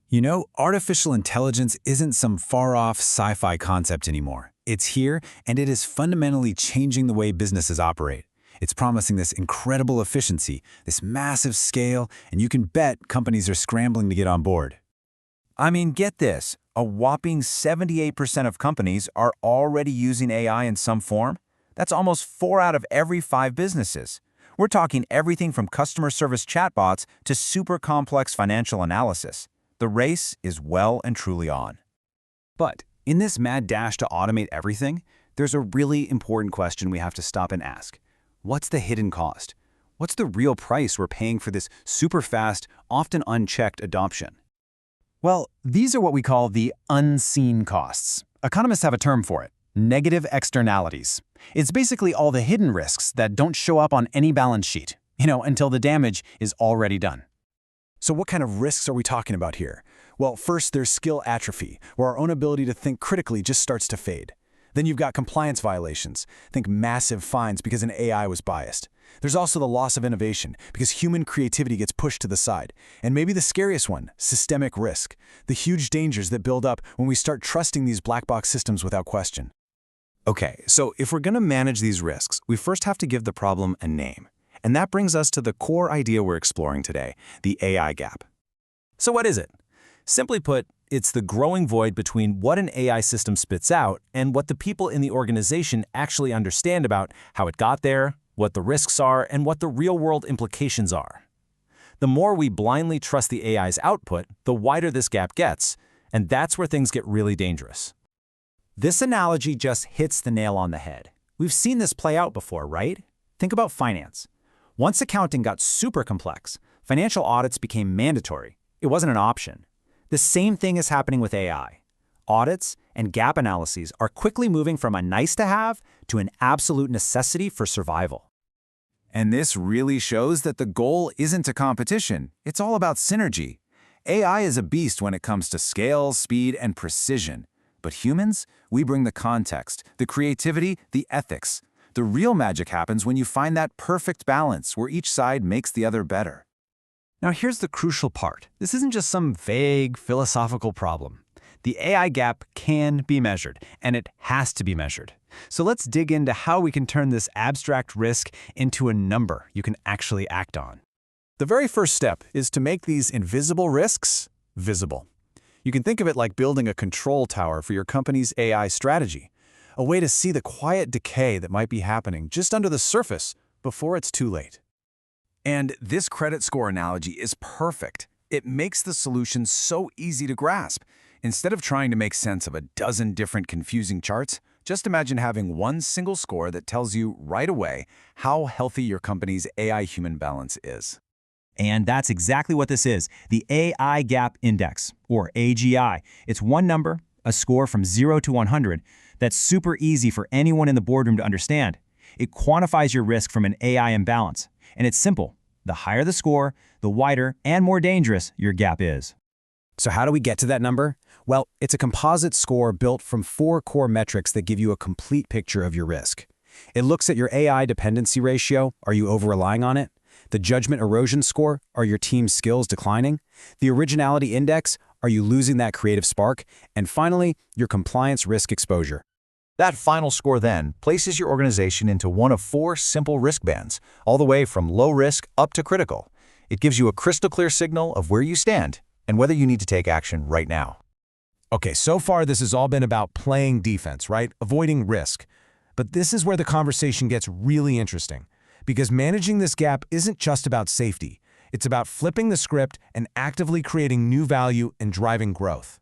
You know, artificial intelligence isn't some far-off sci-fi concept anymore. It's here, and it is fundamentally changing the way businesses operate. It's promising this incredible efficiency, this massive scale, and you can bet companies are scrambling to get on board. I mean, get this. A whopping 78% of companies are already using AI in some form. That's almost 4 out of every 5 businesses. We're talking everything from customer service chatbots to super complex financial analysis. The race is well and truly on. But in this mad dash to automate everything, there's a really important question we have to stop and ask. What's the hidden cost? What's the real price we're paying for this super fast, often unchecked adoption? Well, these are what we call the unseen costs. Economists have a term for it: negative externalities. It's basically all the hidden risks that don't show up on any balance sheet, until the damage is already done. So what kind of risks are we talking about here? Well, first there's skill atrophy, where our own ability to think critically just starts to fade. Then you've got compliance violations. Think massive fines because an AI was biased. There's also the loss of innovation, because human creativity gets pushed to the side. And maybe the scariest one, systemic risk. The huge dangers that build up when we start trusting these black box systems without question. Okay, so if we're going to manage these risks, we first have to give the problem a name. And that brings us to the core idea we're exploring today, the AI gap. So what is it? Simply put, it's the growing void between what an AI system spits out and what the people in the organization actually understand about how it got there, what the risks are, and what the real-world implications are. The more we blindly trust the AI's output, the wider this gap gets, and that's where things get really dangerous. This analogy just hits the nail on the head. We've seen this play out before, right? Think about finance. Once accounting got super complex, financial audits became mandatory. It wasn't an option. The same thing is happening with AI. Audits and gap analyses are quickly moving from a nice-to-have to an absolute necessity for survival. And this really shows that the goal isn't a competition. It's all about synergy. AI is a beast when it comes to scale, speed, and precision. But humans, we bring the context, the creativity, the ethics. The real magic happens when you find that perfect balance where each side makes the other better. Now here's the crucial part. This isn't just some vague philosophical problem. The AI gap can be measured, and it has to be measured. So let's dig into how we can turn this abstract risk into a number you can actually act on. The very first step is to make these invisible risks visible. You can think of it like building a control tower for your company's AI strategy, a way to see the quiet decay that might be happening just under the surface before it's too late. And this credit score analogy is perfect. It makes the solution so easy to grasp. Instead of trying to make sense of a dozen different confusing charts, just imagine having one single score that tells you right away how healthy your company's AI-human balance is. And that's exactly what this is, the AI Gap Index, or AGI. It's one number, a score from 0 to 100, that's super easy for anyone in the boardroom to understand. It quantifies your risk from an AI imbalance. And it's simple. The higher the score, the wider and more dangerous your gap is. So how do we get to that number? Well, it's a composite score built from 4 core metrics that give you a complete picture of your risk. It looks at your AI dependency ratio. Are you over-relying on it? The judgment erosion score. Are your team's skills declining? The originality index. Are you losing that creative spark? And finally, your compliance risk exposure. That final score then places your organization into one of 4 simple risk bands, all the way from low risk up to critical. It gives you a crystal clear signal of where you stand and whether you need to take action right now. Okay, so far this has all been about playing defense, right? Avoiding risk. But this is where the conversation gets really interesting, because managing this gap isn't just about safety. It's about flipping the script and actively creating new value and driving growth.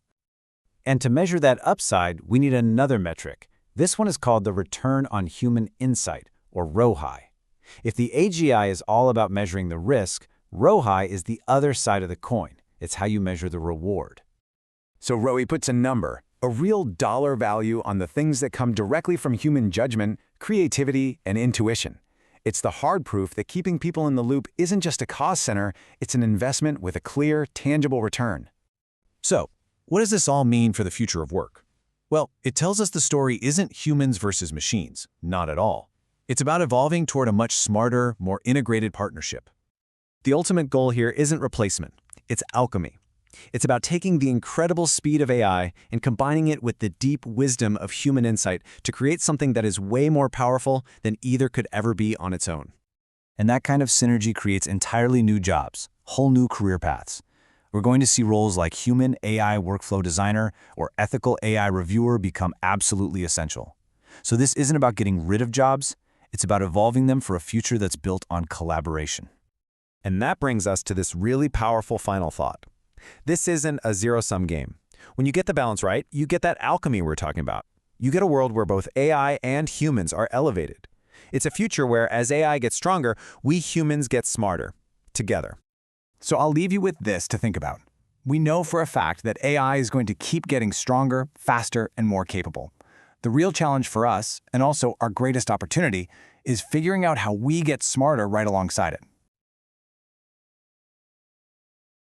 And to measure that upside, we need another metric. This one is called the Return on Human Insight, or ROHI. If the AGI is all about measuring the risk, ROHI is the other side of the coin. It's how you measure the reward. So ROI puts a number, a real dollar value on the things that come directly from human judgment, creativity, and intuition. It's the hard proof that keeping people in the loop isn't just a cost center, it's an investment with a clear, tangible return. So, what does this all mean for the future of work? Well, it tells us the story isn't humans versus machines, not at all. It's about evolving toward a much smarter, more integrated partnership. The ultimate goal here isn't replacement, it's alchemy. It's about taking the incredible speed of AI and combining it with the deep wisdom of human insight to create something that is way more powerful than either could ever be on its own. And that kind of synergy creates entirely new jobs, whole new career paths. We're going to see roles like human AI workflow designer or ethical AI reviewer become absolutely essential. So this isn't about getting rid of jobs, it's about evolving them for a future that's built on collaboration. And that brings us to this really powerful final thought. This isn't a zero-sum game. When you get the balance right, you get that alchemy we're talking about. You get a world where both AI and humans are elevated. It's a future where, as AI gets stronger, we humans get smarter, together. So I'll leave you with this to think about. We know for a fact that AI is going to keep getting stronger, faster, and more capable. The real challenge for us, and also our greatest opportunity, is figuring out how we get smarter right alongside it.